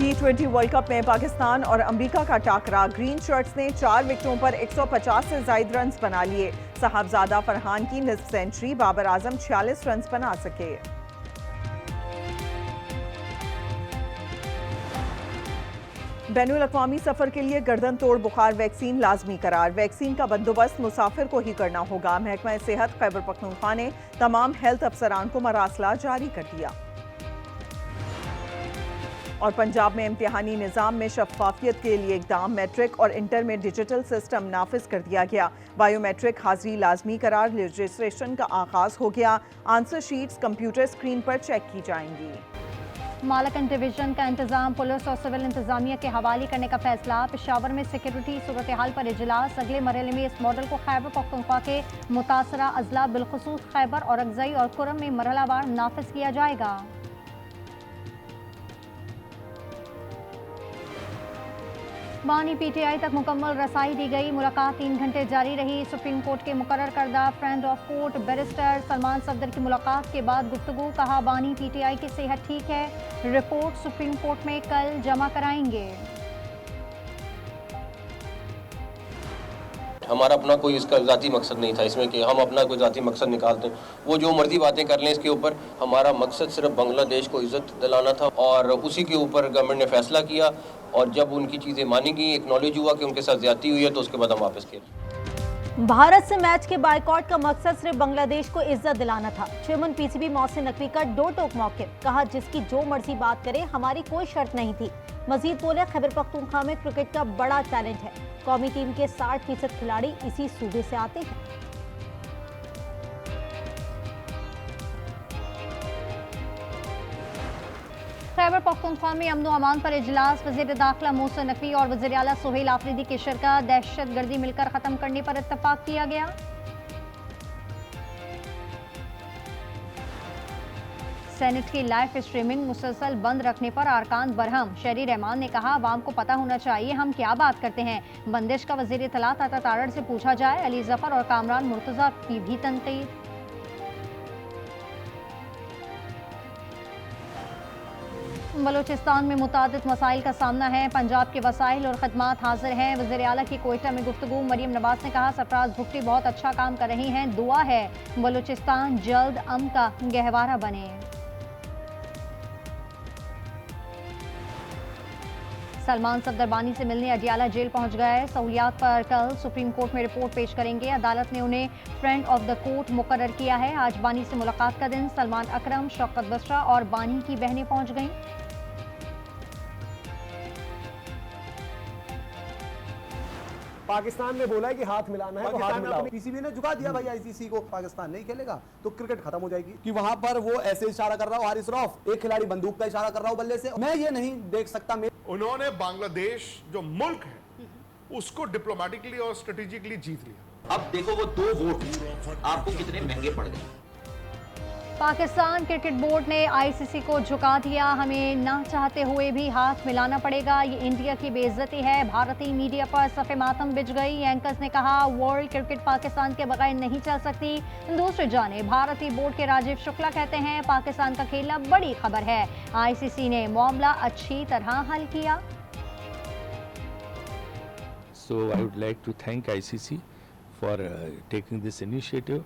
T20 world cup में पाकिस्तान और America का टाकरा। ग्रीन शर्ट्स ने 4 विकेटों पर 150 से ज्यादा रन बना लिए। साहबजादा फरहान की निस्फ सेंचुरी, बाबर आजम 46 रन बना सके। बैनुल अक़वामी सफर के लिए गर्दन तोड़ बुखार वैक्सीन लाजमी करार। वैक्सीन का बंदोबस्त मुसाफिर को ही करना होगा। महकमा सेहत खैबर पख्तूनख्वा ने तमाम हेल्थ अफसरान को मरासला जारी कर दिया। और पंजाब में इम्तिहानी निज़ाम में शफाफियत के लिए इक़दाम। मैट्रिक और इंटर में डिजिटल सिस्टम नाफिज कर दिया गया। बायोमेट्रिक हाजिरी लाजमी करार। रजिस्ट्रेशन का आगाज हो गया। आंसर शीट्स कंप्यूटर स्क्रीन पर चेक की जाएंगी। मालकन डिवीजन का इंतजाम पुलिस और सिविल इंतजामिया के हवाले करने का फैसला। पेशावर में सिक्योरिटी सूरत हाल पर इजलास। अगले मरहले में इस मॉडल को खैबर पख्तूनख्वा के मुतासरा अजला बिलखुसूस खैबर और अगजई और कुरम में मरहलावार नाफिज किया जाएगा। बानी पीटीआई तक मुकम्मल रसाई दी गई। मुलाकात 3 घंटे जारी रही। सुप्रीम कोर्ट के मुकर्रर करदा friend of court barrister Salman Safdar की मुलाकात के बाद गुफ्तगू। कहा बानी पीटीआई की सेहत ठीक है। रिपोर्ट सुप्रीम कोर्ट में कल जमा कराएंगे। हमारा अपना कोई इसका ज़ाती मकसद नहीं था इसमें कि हम अपना कोई ज़ाती मकसद निकालते हैं। वो जो मर्जी बातें कर लें इसके ऊपर। हमारा मकसद सिर्फ बांग्लादेश को इज़्ज़त दिलाना था और उसी के ऊपर गवर्नमेंट ने फैसला किया। और जब उनकी चीज़ें मानी गई, एक्नॉलेज हुआ कि उनके साथ ज़्यादती हुई है, तो उसके बाद हम वापस किए। भारत से मैच के बायकॉट का मकसद सिर्फ बांग्लादेश को इज्जत दिलाना था। चेयरमैन पीसीबी मोहसिन नकवी का दो टोक मौक़िफ़। कहा जिसकी जो मर्जी बात करे, हमारी कोई शर्त नहीं थी। मजीद बोले खैबर पख्तूनख्वा में क्रिकेट का बड़ा टैलेंट है। कौमी टीम के 60% खिलाड़ी इसी सूबे से आते हैं। खैबर पख्तूनख्वा में अमन अमान पर इजलास। वज़ीर दाखिला मोहसिन नकवी और वज़ीर आला सुहेल आफरीदी की शिरकत। दहशत गर्दी मिलकर खत्म करने पर इत्तफाक किया गया। सेनेट की लाइव स्ट्रीमिंग मुसलसल बंद रखने पर अरकान बरहम। शहरी रहमान ने कहा आवाम को पता होना चाहिए हम क्या बात करते हैं। बंदिश का वज़ीर इत्तलात अता तारड़ से पूछा जाए। अली जफर और कामरान मुर्तज़ा की भी तनकीद। बलूचिस्तान में मुतादिद मसाइल का सामना है। पंजाब के वसाइल और खदमात हाजिर हैं। वज़ीर आला की कोयटा में गुफ्तगू। मरियम नवाज ने कहा सरफराज भुट्टी बहुत अच्छा काम कर रही हैं। दुआ है बलूचिस्तान जल्द अमन का गहवारा बने। सलमान सफदर बानी से मिलने अडियाला जेल पहुंच गए। सहूलियात पर कल सुप्रीम कोर्ट में रिपोर्ट पेश करेंगे। अदालत ने उन्हें फ्रेंड ऑफ द कोर्ट मुकर्रर किया है। आज बानी से मुलाकात का दिन। सलमान अकरम, शौकत बसरा और बानी की बहनें पहुंच गईं। पाकिस्तान ने बोला है कि हाथ मिलाना है तो हाथ मिलाओ। पीसीबी ने झुका दिया भाई आईसीसी को। पाकिस्तान नहीं खेलेगा तो क्रिकेट खत्म हो जाएगी। कि वहां पर वो ऐसे इशारा कर रहा हो हारिस रऊफ, एक खिलाड़ी बंदूक का इशारा कर रहा हो बल्ले से। मैं ये नहीं देख सकता। उन्होंने बांग्लादेश जो मुल्क है उसको डिप्लोमेटिकली और स्ट्रेटेजिकली जीत लिया। अब देखो वो 2 वोट आपको कितने महंगे पड़ गए। पाकिस्तान क्रिकेट बोर्ड ने आईसीसी को झुका दिया। हमें ना चाहते हुए भी हाथ मिलाना पड़ेगा। ये इंडिया की बेइज्जती है। भारतीय मीडिया पर सफ़े मातम बिछ गई। एंकर्स ने कहा वर्ल्ड क्रिकेट पाकिस्तान के बगैर नहीं चल सकती। दूसरी जाने भारतीय बोर्ड के राजीव शुक्ला कहते हैं पाकिस्तान का खेलना बड़ी खबर है। आईसीसी ने मामला अच्छी तरह हल किया। So I would like to thank ICC for taking this initiative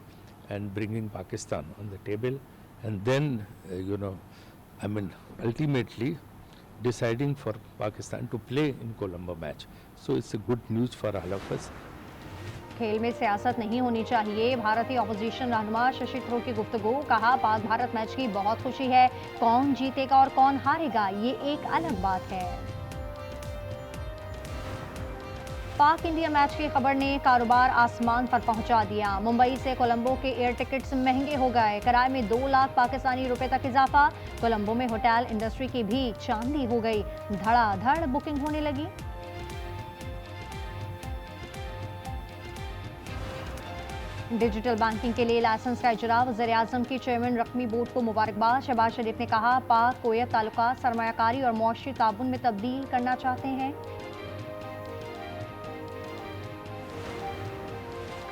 and bringing Pakistan on the table, and then ultimately deciding for Pakistan to play in Colombo match. So it's a good news for all of us. खेल में सियासत नहीं होनी चाहिए। भारतीय opposition रहनुमा शशि थरूर की गुफ्तगू। कहा पाक भारत मैच की बहुत खुशी है। कौन जीतेगा और कौन हारेगा ये एक अलग बात है। पाक इंडिया मैच की खबर ने कारोबार आसमान पर पहुंचा दिया। मुंबई से कोलंबो के एयर टिकट्स महंगे हो गए। किराए में 2 लाख पाकिस्तानी रुपए तक इजाफा। कोलंबो में होटल इंडस्ट्री की भी चांदी हो गई। धड़ाधड़ बुकिंग होने लगी। डिजिटल बैंकिंग के लिए लाइसेंस का इजरा। वज़ीर आज़म की चेयरमैन रकमी बोर्ड को मुबारकबाद। शहबाज शरीफ ने कहा पाक कुवैत ताल्लुकात सरमायाकारी और मुआशी ताबुन में तब्दील करना चाहते हैं।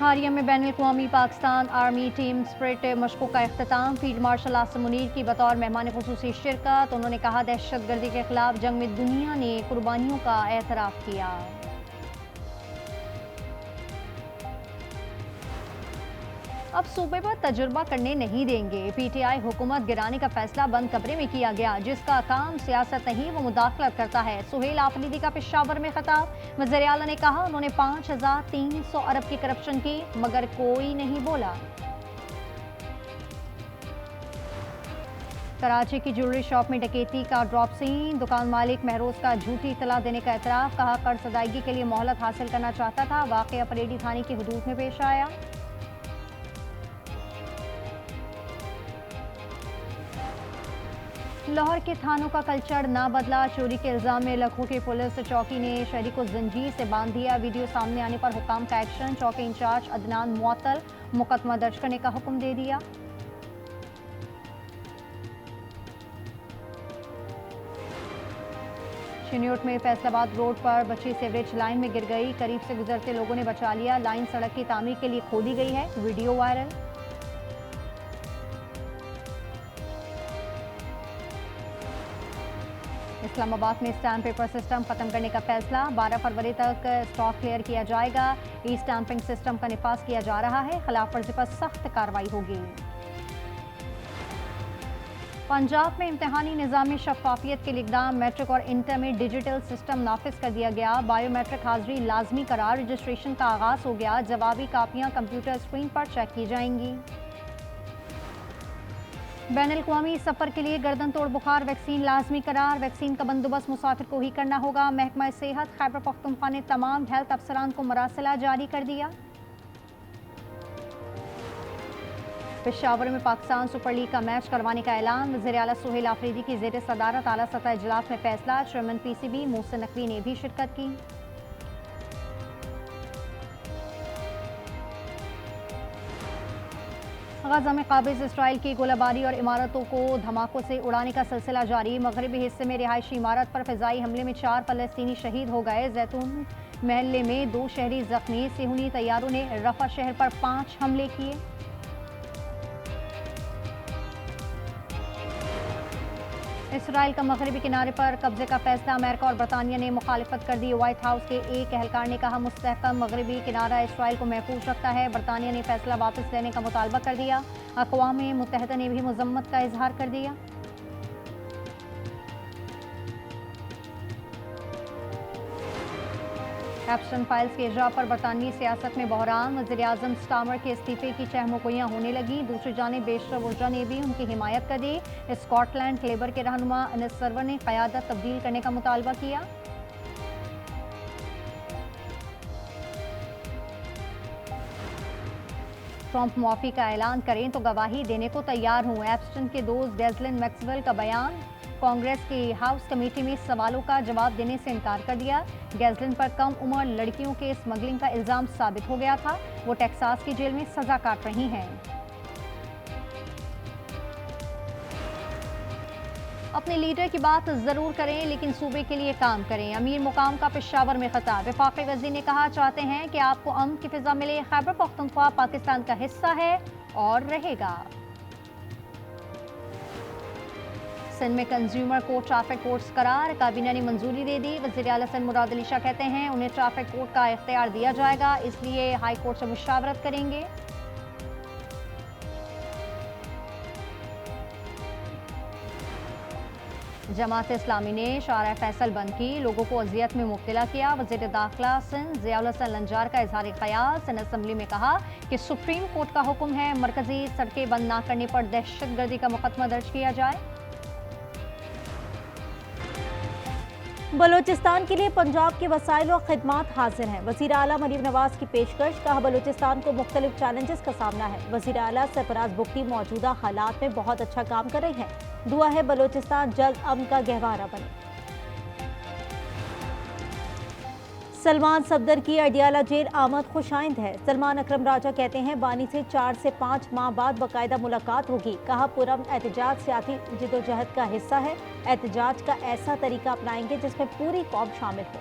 हारिया में बैनुल-अक़वामी पाकिस्तान आर्मी टीम स्पिरिट मशकों का इख्तिताम। फील्ड मार्शल आसिम मुनीर की बतौर मेहमान खुसूसी शिरकत। उन्होंने कहा, दहशतगर्दी के खिलाफ जंग में दुनिया ने कुर्बानियों का एतराफ़ किया। अब सूबे पर तजुर्बा करने नहीं देंगे। PTI हुकूमत गिराने का फैसला बंद कमरे में किया गया। जिसका काम सियासत नहीं वो मुदाखलत करता है। सुहेल आफरीदी का पेशावर में खिताब। वज़ीर आला ने कहा, उन्होंने 5300 अरब की करप्शन की मगर कोई नहीं बोला। कराची की ज्वेलरी शॉप में डकैती का ड्रॉप सीन। दुकान मालिक महरोज का झूठी इतला देने का एतराफ़। कहा, कर्ज अदायगी के लिए मोहलत हासिल करना चाहता था। वाक़या परेडी थाने की हदूद में पेश आया। लाहौर के थानों का कल्चर ना बदला। चोरी के इल्जाम में लखों की पुलिस चौकी ने शहरी को जंजीर से बांध दिया। वीडियो सामने आने पर हुकाम का एक्शन। चौकी इंचार्ज अदनान मुअत्तल मुकदमा दर्ज करने का हुक्म दे दिया। चिन्योट में फैसलाबाद रोड पर बच्ची सीवरेज लाइन में गिर गई। करीब से गुजरते लोगों ने बचा लिया। लाइन सड़क की तामीर के लिए खोदी गई है। Video viral. इस्लामाबाद में स्टैम्प पेपर सिस्टम खत्म करने का फैसला। 12 फरवरी तक स्टॉक क्लियर किया जाएगा। ई स्टैंपिंग सिस्टम का निफाज किया जा रहा है। खिलाफ वर्जी पर सख्त कार्रवाई होगी। पंजाब में इम्तिहानी निज़ाम में शफाफियत के लिए इक़दाम। मैट्रिक और इंटर में डिजिटल सिस्टम नाफिज कर दिया गया। बायोमेट्रिक हाजिरी लाजमी करार। रजिस्ट्रेशन का आगाज हो गया। जवाबी कापियाँ कंप्यूटर स्क्रीन पर चेक की जाएंगी। बैनुल-अक़वामी सफ़र के लिए गर्दन तोड़ बुखार वैक्सीन लाजमी करार। वैक्सीन का बंदोबस्त मुसाफिर को ही करना होगा। महकमा सेहत खैबर पख्तूनख्वा ने तमाम हेल्थ अफसरान को मरासिला जारी कर दिया। पेशावर में पाकिस्तान सुपर लीग का मैच करवाने का ऐलान। वज़ीर आला सुहेल आफरीदी की ज़ेर सदारत आला सतह इजलास में फैसला। चेयरमैन PCB मोहसिन नकवी ने भी शिरकत की। गजा में काबिज इसराइल की गोलाबारी और इमारतों को धमाकों से उड़ाने का सिलसिला जारी। मगरबी हिस्से में रिहायशी इमारत पर फ़िज़ाई हमले में 4 फ़लस्तीनी शहीद हो गए। जैतून महल्ले में 2 शहरी जख्मी। सेहूनी तैयारों ने रफ़ा शहर पर 5 हमले किए। इसराइल का मगरबी किनारे पर कब्जे का फैसला। अमेरिका और बरतानिया ने मुखालिफत कर दी। व्हाइट हाउस के एक एहलकार ने कहा, मुस्तहकम मगरबी किनारा इसराइल को महफूज रखता है। बरतानिया ने फैसला वापस लेने का मुतालबा कर दिया। अक़वाम मुत्तहिदा ने भी मज़म्मत का इजहार कर दिया। एप्स्टन फाइल्स के इजरा पर बरतानवी सियासत में बहरान। वज़ीर-ए-आज़म स्टामर के इस्तीफे की चहमुगोइयाँ होने लगी। दूसरी जानिब बेशतर वुज़रा ने भी उनकी हिमायत कर दी। स्कॉटलैंड लेबर के रहनुमा अनिस सरवर ने क़यादत तब्दील करने का मुतालबा किया। ट्रंप मुआफ़ी का ऐलान करें तो गवाही देने को तैयार हूँ। एप्स्टन के दोस्त गैज़लिन मैक्सवेल का बयान। कांग्रेस की हाउस कमेटी में सवालों का जवाब देने से इनकार कर दिया। गैज़लिन पर कम उम्र लड़कियों के स्मगलिंग का इल्ज़ाम साबित हो गया था। वो टेक्सास की जेल में सजा काट रही हैं। अपने लीडर की बात ज़रूर करें लेकिन सूबे के लिए काम करें। अमीर मुकाम का पेशावर में खिताब। वफाकी वज़ीर ने कहा, चाहते हैं कि आपको अमन की फ़िज़ा मिले। खैबर पख्तूनख्वा पाकिस्तान का हिस्सा है और रहेगा। सिंध में कंज्यूमर कोर्ट ट्रैफिक कोर्ट्स करार। काबीना ने मंजूरी दे दी। वज़ीर आला सिंध मुराद अली शाह कहते हैं, उन्हें ट्रैफिक कोर्ट का इख्तियार दिया जाएगा, इसलिए हाई कोर्ट से मुशावरत करेंगे। जमात इस्लामी ने शारा फैसल बंद की। लोगों को अजियत में मुब्तला किया। वज़ीर दाखिला सिंध ज़ियाउल हसन लंजार का इजहार ख्याल। सिंध असम्बली में कहा कि सुप्रीम कोर्ट का हुक्म है मरकजी सड़कें बंद न करने पर दहशतगर्दी का मुकदमा दर्ज किया जाए। बलूचिस्तान के लिए पंजाब के वसाइल और खिदमात हाजिर हैं। वज़ीर आला मरीम नवाज की पेशकश। कहा, बलूचिस्तान को मुख्तलिफ चैलेंजेस का सामना है। वज़ीर आला सरफराज बुगटी मौजूदा हालात में बहुत अच्छा काम कर रहे हैं। दुआ है बलूचिस्तान जल्द अमन का गहवारा बने। सलमान सफदर की अडियाला जेल आमद खुशाइंद है। सलमान अकरम राजा कहते हैं, बानी से 4 से 5 माह बाद बाकायदा मुलाकात होगी। कहा, पुरअमन एहतजाज सियासी जिदोजहद का हिस्सा है। एहतजाज का ऐसा तरीका अपनाएंगे जिसमें पूरी कौम शामिल हो।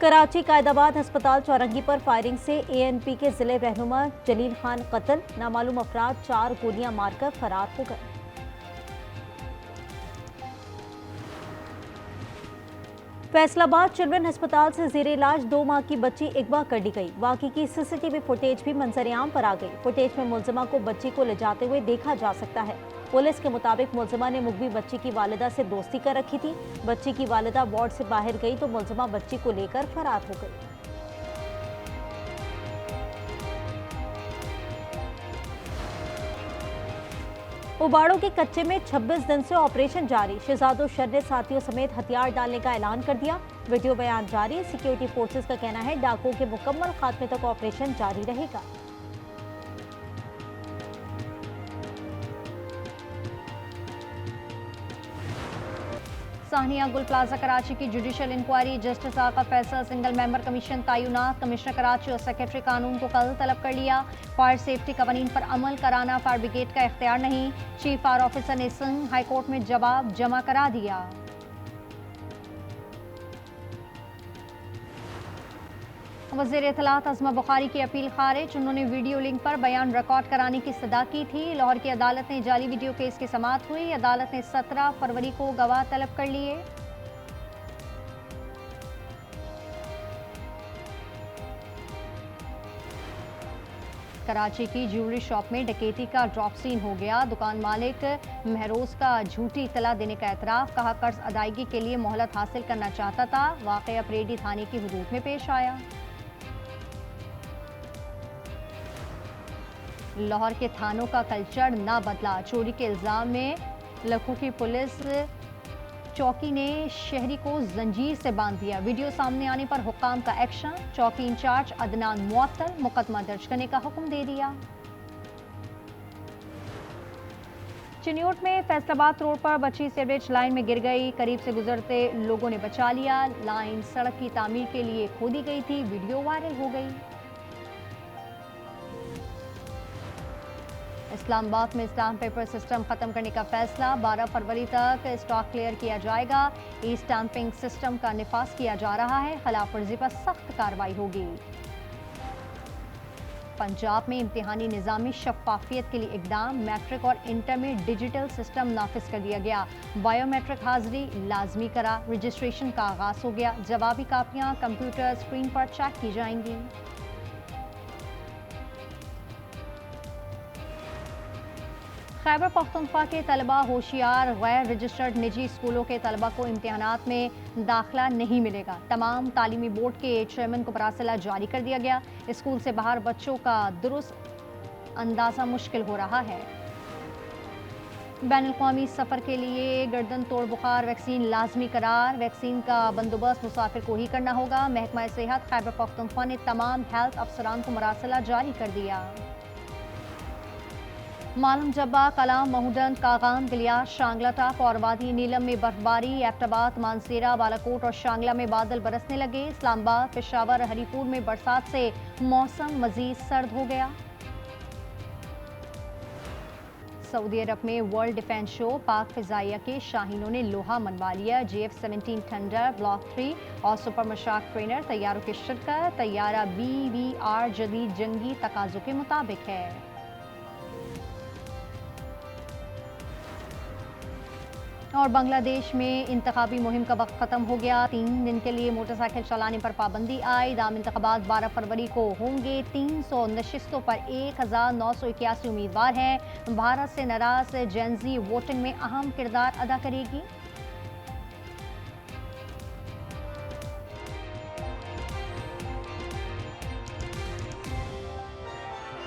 कराची कायदाबाद अस्पताल चौरंगी पर फायरिंग से ANP के जिले रहनुमा जलील खान कत्ल, नामालूम अफराद 4 गोलियां मारकर फरार हो गए। फैसलाबाद चिल्ड्रन अस्पताल से जेर इलाज 2 माह की बच्ची अगवा कर ली गई। वाकई की CCTV फुटेज भी मंजर-ए-आम पर आ गई। फुटेज में मुलजिमा को बच्ची को ले जाते हुए देखा जा सकता है। पुलिस के मुताबिक मुलजिमा ने मुगवी बच्ची की वालिदा से दोस्ती कर रखी थी। बच्ची की वालिदा वार्ड से बाहर गई तो मुलजिमा बच्ची को लेकर फरार हो गई। उबाड़ों के कच्चे में 26 दिन से ऑपरेशन जारी। शहजादो शर ने साथियों समेत हथियार डालने का ऐलान कर दिया। वीडियो बयान जारी। सिक्योरिटी फोर्सेस का कहना है डाकुओं के मुकम्मल खात्मे तक ऑपरेशन जारी रहेगा। सानिया गुल प्लाजा कराची की judicial inquiry. Justice Agha Faisal single member commission तैनात। कमिश्नर कराची और सेक्रेटरी कानून को कल तलब कर लिया। फायर सेफ्टी कवानीन पर अमल कराना फायर ब्रिगेड का इख्तियार नहीं। चीफ फायर ऑफिसर ने सिंह हाईकोर्ट में जवाब जमा करा दिया। वज़ीर इत्तलात अज़मा बुखारी की अपील खारिज। उन्होंने वीडियो लिंक पर बयान रिकॉर्ड कराने की सदा की थी। लाहौर की अदालत ने जाली वीडियो केस की समाअत हुई। अदालत ने 17 फरवरी को गवाह तलब कर लिए। कराची की ज्वेलरी शॉप में डकैती का ड्रॉप सीन हो गया। दुकान मालिक महरोज का झूठी इतला देने का एतराफ़। कहा कर्ज अदायगी के लिए मोहलत हासिल करना चाहता था। वाक़या परेडी थाने की हुदूद में पेश आया। लाहौर के थानों का कल्चर ना बदला। चोरी के इल्ज़ाम में लखों की पुलिस चौकी ने शहरी को जंजीर से बांध दिया। वीडियो सामने आने पर हुक्काम का एक्शन। चौकी इंचार्ज अदनान मुअत्तल मुकदमा दर्ज करने का हुक्म दे दिया। चिन्योट में फैसलाबाद रोड पर बच्ची सीवरेज लाइन में गिर गई। करीब से गुजरते लोगों ने बचा लिया। लाइन सड़क की तामीर के लिए खोदी गई थी। वीडियो वायरल हो गई। इस्लामाबाद में स्टाम्प पेपर सिस्टम खत्म करने का फैसला। 12 फरवरी तक स्टॉक क्लियर किया जाएगा। ई स्टाम्पिंग सिस्टम का निफाज किया जा रहा है। खिलाफ वर्जी पर सख्त कार्रवाई होगी। पंजाब में इम्तिहानी निज़ाम में शफाफियत के लिए इकदाम। मैट्रिक और इंटर में डिजिटल सिस्टम नाफिज कर दिया गया। बायोमेट्रिक हाजिरी लाजमी करा। रजिस्ट्रेशन का आगाज हो गया। जवाबी कापियां कंप्यूटर स्क्रीन पर चेक की जाएंगी। खैबर पख्तूनख्वा के तलबा होशियार। गैर रजिस्टर्ड निजी स्कूलों के तलबा को इम्तिहानात में दाखिला नहीं मिलेगा। तमाम तालीमी बोर्ड के चेयरमैन को मरासिला जारी कर दिया गया। स्कूल से बाहर बच्चों का दुरुस्त अंदाज़ा मुश्किल हो रहा है। बैनुल-अक़वामी सफ़र के लिए गर्दन तोड़ बुखार वैक्सीन लाजमी करार। वैक्सीन का बंदोबस्त मुसाफिर को ही करना होगा। महकमा सेहत खैबर पख्तूनख्वा ने तमाम हेल्थ अफसरान को मरासिला जारी कर दिया। मालम जब्बा, कलाम, महूदन, कागाम, गिलियार, शांगला टाप और वादी नीलम में बर्फबारी। एबटाबाद, मानसेरा, बालाकोट और शांगला में बादल बरसने लगे। इस्लामाबाद, पेशावर, हरीपुर में बरसात से मौसम मजीद सर्द हो गया। सऊदी अरब में वर्ल्ड डिफेंस शो। पाक फिजाइया के शाहीनों ने लोहा मनवा लिया। JF-17 थंडर ब्लॉक 3 और सुपर मशाक ट्रेनर तैयारों की शिरकत। तैयारा BVR जदीद जंगी तकाजों के मुताबिक है। और बांग्लादेश में इंतखाबी मुहिम का वक्त खत्म हो गया। 3 दिन के लिए मोटरसाइकिल चलाने पर पाबंदी आई। दाम इंतखाबात 12 फरवरी को होंगे। 300 नशिस्तों पर 1981 उम्मीदवार हैं। भारत से नाराज जेनजी वोटिंग में अहम किरदार अदा करेगी।